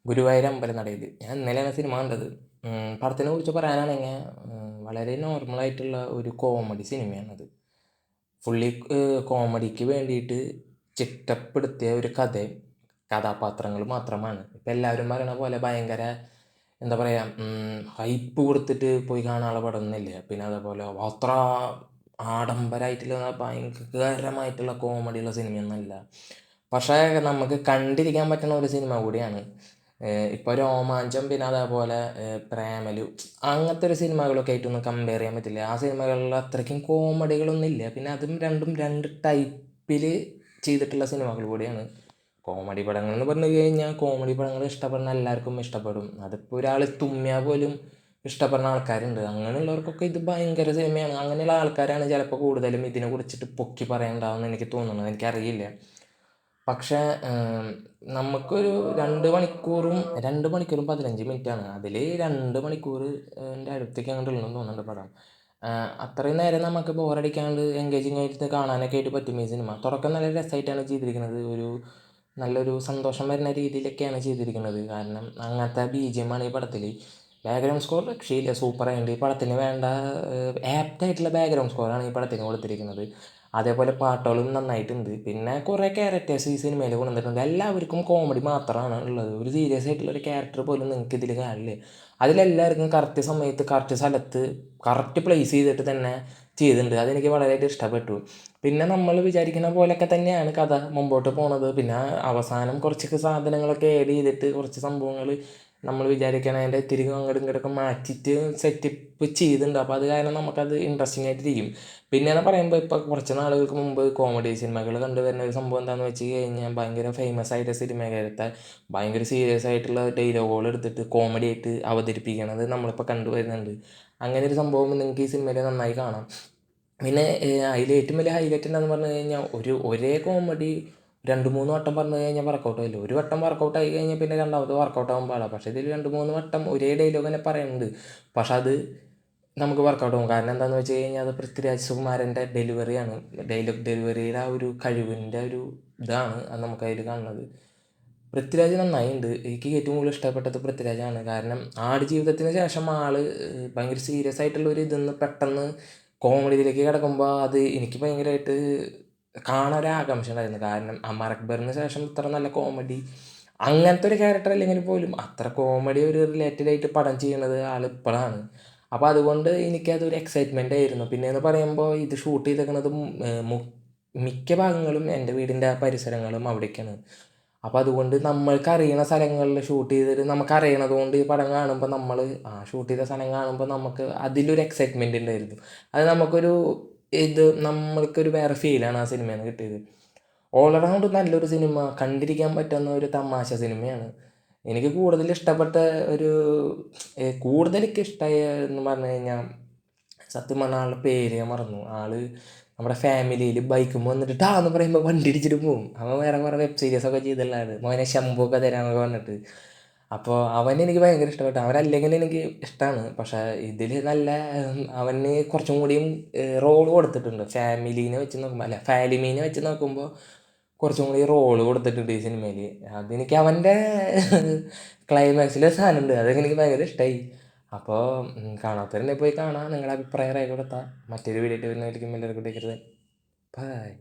ഗുരുവായൂർ അമ്പലനടയിൽ. ഞാൻ ഇന്നലെയാണ് സിനിമ കണ്ടത്. പടത്തിനെ കുറിച്ച് പറയാനാണെങ്കിൽ വളരെ നോർമലായിട്ടുള്ള ഒരു കോമഡി സിനിമയാണത്. ഫുള്ളി കോമഡിക്ക് വേണ്ടിയിട്ട് ചിട്ടപ്പെടുത്തിയ ഒരു കഥയും കഥാപാത്രങ്ങൾ മാത്രമാണ്. ഇപ്പം എല്ലാവരും പറയണ പോലെ ഭയങ്കര എന്താ പറയുക, ഹൈപ്പ് കൊടുത്തിട്ട് പോയി കാണാനുള്ള പടമൊന്നുമില്ല. പിന്നെ അതേപോലെ അത്ര ആഡംബരമായിട്ടുള്ള ഭയങ്കരമായിട്ടുള്ള കോമഡിയുള്ള സിനിമയൊന്നുമല്ല. പക്ഷേ നമുക്ക് കണ്ടിരിക്കാൻ പറ്റുന്ന ഒരു സിനിമ കൂടിയാണ്. ഇപ്പോൾ രോമാഞ്ചം, പിന്നെ അതേപോലെ പ്രേമലു, അങ്ങനത്തെ ഒരു സിനിമകളൊക്കെ ആയിട്ടൊന്നും കമ്പയർ ചെയ്യാൻ പറ്റില്ല. ആ സിനിമകളിൽ അത്രയ്ക്കും കോമഡികളൊന്നും ഇല്ല. പിന്നെ അതും രണ്ടും രണ്ട് ടൈപ്പിൽ ചെയ്തിട്ടുള്ള സിനിമകൾ കൂടിയാണ്. കോമഡി പടങ്ങൾ എന്ന് പറഞ്ഞു കഴിഞ്ഞാൽ കോമഡി പടങ്ങൾ ഇഷ്ടപ്പെടുന്ന എല്ലാവർക്കും ഇഷ്ടപ്പെടും. അതിപ്പോൾ ഒരാൾ തുമ്മിയാൽ പോലും ഇഷ്ടപ്പെടുന്ന ആൾക്കാരുണ്ട്. അങ്ങനെയുള്ളവർക്കൊക്കെ ഇത് ഭയങ്കര സിനിമയാണ്. അങ്ങനെയുള്ള ആൾക്കാരാണ് ചിലപ്പോൾ കൂടുതലും ഇതിനെ കുറിച്ചിട്ട് പൊക്കി പറയണ്ടാവുമെന്ന് എനിക്ക് തോന്നുന്നത്. എനിക്കറിയില്ല. പക്ഷേ നമുക്കൊരു 2 മണിക്കൂറും 15 മിനിറ്റാണ്. അതിൽ 2 മണിക്കൂറിൻ്റെ അടുത്തേക്ക് അങ്ങോട്ട് ഉള്ളതെന്ന് തോന്നുന്നുണ്ട് പടം. അത്രയും നേരം നമുക്ക് ബോറടിക്കാണ്ട് എൻഗേജിങ് ആയിട്ട് കാണാനൊക്കെ ആയിട്ട് പറ്റും ഈ സിനിമ. തുടക്കം നല്ല രസമായിട്ടാണ് ചെയ്തിരിക്കുന്നത്. നല്ലൊരു സന്തോഷം വരുന്ന രീതിയിലൊക്കെയാണ് ചെയ്തിരിക്കുന്നത്. കാരണം അങ്ങനത്തെ BGM ആണ് ഈ പടത്തിൽ. ബാക്ക്ഗ്രൗണ്ട് സ്കോർ രക്ഷയില്ല, സൂപ്പറായിട്ടുണ്ട്. ഈ പടത്തിന് വേണ്ട ആപ്റ്റായിട്ടുള്ള ബാക്ക്ഗ്രൗണ്ട് സ്കോറാണ് ഈ പടത്തിന് കൊടുത്തിരിക്കുന്നത്. അതേപോലെ പാട്ടുകളും നന്നായിട്ടുണ്ട്. പിന്നെ കുറേ ക്യാരക്ടേഴ്സ് ഈ സിനിമയിൽ കൊണ്ടുവന്നിട്ടുണ്ട്. എല്ലാവർക്കും കോമഡി മാത്രമാണ് ഉള്ളത്. ഒരു സീരിയസ് ആയിട്ടുള്ള ഒരു ക്യാരക്ടർ പോലും നിങ്ങൾക്ക് ഇതിൽ കാണില്ല. അതിലെല്ലാവർക്കും കറക്റ്റ് സമയത്ത് കറക്റ്റ് സ്ഥലത്ത് കറക്റ്റ് പ്ലേസ് ചെയ്തിട്ട് തന്നെ ചെയ്തിട്ടുണ്ട്. അതെനിക്ക് വളരെയായിട്ട് ഇഷ്ടപ്പെട്ടു. പിന്നെ നമ്മൾ വിചാരിക്കുന്ന പോലെയൊക്കെ തന്നെയാണ് കഥ മുമ്പോട്ട് പോണത്. പിന്നെ അവസാനം കുറച്ചൊക്കെ സാധനങ്ങളൊക്കെ ആഡ് ചെയ്തിട്ട് കുറച്ച് സംഭവങ്ങൾ നമ്മൾ വിചാരിക്കണതിൻ്റെ തിരികെ അങ്ങോട്ടും ഇങ്ങോട്ടൊക്കെ മാറ്റിയിട്ട് സെറ്റപ്പ് ചെയ്തിട്ടുണ്ട്. അപ്പോൾ അത് കാരണം നമുക്കത് ഇൻട്രസ്റ്റിംഗ് ആയിട്ടിരിക്കും. പിന്നെയെന്ന് പറയുമ്പോൾ ഇപ്പോൾ കുറച്ച് നാളുകൾക്ക് മുമ്പ് കോമഡി സിനിമകൾ കണ്ടുവരുന്ന ഒരു സംഭവം എന്താണെന്ന് വെച്ച് കഴിഞ്ഞാൽ ഭയങ്കര ഫേമസ് ആയിട്ട് സിനിമകാരത്തെ ഭയങ്കര സീരിയസ് ആയിട്ടുള്ള ഡയലോഗുകൾ എടുത്തിട്ട് കോമഡി ആയിട്ട് അവതരിപ്പിക്കണത് നമ്മളിപ്പോൾ കണ്ടുവരുന്നുണ്ട്. അങ്ങനെ ഒരു സംഭവം നിങ്ങൾക്ക് ഈ സിനിമയിൽ നന്നായി കാണാം. പിന്നെ അതിൽ ഏറ്റവും വലിയ ഹൈലൈറ്റ് എന്താണെന്ന് പറഞ്ഞു കഴിഞ്ഞാൽ ഒരേ കോമഡി 2-3 വട്ടം പറഞ്ഞു കഴിഞ്ഞാൽ വർക്കൗട്ട് ആവില്ല. ഒരു വട്ടം വർക്കൗട്ട് ആയി കഴിഞ്ഞാൽ പിന്നെ രണ്ടാമത് വർക്കൗട്ട് ആകാൻ പാടില്ല. പക്ഷേ ഇതിൽ 2-3 വട്ടം ഒരേ ഡയലോഗ് തന്നെ പറയുന്നുണ്ട്. പക്ഷെ അത് നമുക്ക് വർക്കൗട്ട് ആകും. കാരണം എന്താണെന്ന് വെച്ച് കഴിഞ്ഞാൽ അത് പൃഥ്വിരാജ് സുകുമാരൻ്റെ ഡെലിവറിയാണ്. ഡയലോഗ് ഡെലിവറിയുടെ ആ ഒരു കഴിവിൻ്റെ ഒരു ഇതാണ് അത് നമുക്കതിൽ കാണുന്നത്. പൃഥ്വിരാജ് നന്നായിട്ടുണ്ട്. എനിക്ക് ഏറ്റവും കൂടുതൽ ഇഷ്ടപ്പെട്ടത് പൃഥ്വിരാജാണ്. കാരണം ആടുജീവിതത്തിന് ശേഷം ആൾ ഭയങ്കര സീരിയസ് ആയിട്ടുള്ള ഒരു ഇതിൽ നിന്ന് പെട്ടെന്ന് കോമഡിയിലേക്ക് കിടക്കുമ്പോൾ അത് എനിക്ക് ഭയങ്കരമായിട്ട് കാണാൻ ഒരു ആകാംക്ഷ ഉണ്ടായിരുന്നു. കാരണം അമർ അക്ബറിന് ശേഷം ഇത്ര നല്ല കോമഡി അങ്ങനത്തെ ഒരു ക്യാരക്ടർ അല്ലെങ്കിൽ പോലും അത്ര കോമഡി ഒരു റിലേറ്റഡ് ആയിട്ട് പടം ചെയ്യുന്നത് ആൾ ഇപ്പോഴാണ്. അപ്പോൾ അതുകൊണ്ട് എനിക്കതൊരു എക്സൈറ്റ്മെൻ്റ് ആയിരുന്നു. പിന്നെയെന്ന് പറയുമ്പോൾ ഇത് ഷൂട്ട് ചെയ്തേക്കുന്നത് മിക്ക ഭാഗങ്ങളും എൻ്റെ വീടിൻ്റെ ആ പരിസരങ്ങളും അവിടേക്കാണ്. അപ്പോൾ അതുകൊണ്ട് നമ്മൾക്കറിയണ സ്ഥലങ്ങളിൽ ഷൂട്ട് ചെയ്തിട്ട് നമുക്കറിയണത് കൊണ്ട് ഈ പടം കാണുമ്പോൾ നമ്മൾ ഷൂട്ട് ചെയ്ത സ്ഥലം കാണുമ്പോൾ നമുക്ക് അതിലൊരു എക്സൈറ്റ്മെൻറ്റ് ഉണ്ടായിരുന്നു. അത് നമ്മൾക്കൊരു വേറെ ഫീലാണ് ആ സിനിമയിൽ നിന്ന് കിട്ടിയത്. ഓൾ അറൗണ്ട് നല്ലൊരു സിനിമ, കണ്ടിരിക്കാൻ പറ്റുന്ന ഒരു തമാശ സിനിമയാണ്. എനിക്ക് കൂടുതൽ ഇഷ്ടപ്പെട്ട ഒരു കൂടുതലൊക്കെ ഇഷ്ടമായ എന്ന് പറഞ്ഞു കഴിഞ്ഞാൽ സത്യം പറഞ്ഞാൽ ആളുടെ പേര് ഞാൻ മറന്നു. നമ്മുടെ ഫാമിലിയിൽ ബൈക്കുമ്പോൾ വന്നിട്ട് എന്ന് പറയുമ്പോൾ വണ്ടി ഇടിച്ചിട്ട് പോകും. അവൻ വേറെ കുറേ വെബ് സീരീസൊക്കെ ചെയ്തിട്ടുള്ളതാണ്. മോനെ ശംഭുവൊക്കെ തരാമെന്നൊക്കെ പറഞ്ഞിട്ട്. അപ്പോൾ എനിക്ക് ഭയങ്കര ഇഷ്ടപ്പെട്ടു. അവനല്ലെങ്കിൽ എനിക്ക് ഇഷ്ടമാണ്. പക്ഷേ ഇതിൽ നല്ല അവന് കുറച്ചും കൂടിയും റോൾ കൊടുത്തിട്ടുണ്ട്. ഫാലിമീനെ വെച്ച് നോക്കുമ്പോൾ കുറച്ചും കൂടി റോള് കൊടുത്തിട്ടുണ്ട് ഈ സിനിമയിൽ. അതെനിക്ക് അവൻ്റെ ക്ലൈമാക്സിലെ സാധനമുണ്ട്, അതൊക്കെ എനിക്ക് ഭയങ്കര ഇഷ്ടമായി. അപ്പോൾ കാണാത്തവരെന്നെ പോയി കാണാം. നിങ്ങളുടെ അഭിപ്രായം രേഖപ്പെടുത്താം. മറ്റൊരു വീഡിയോ ആയിട്ട് വരുന്നതായിരിക്കും. എല്ലാവർക്കും ടേക്ക് കെയർ. ബൈ.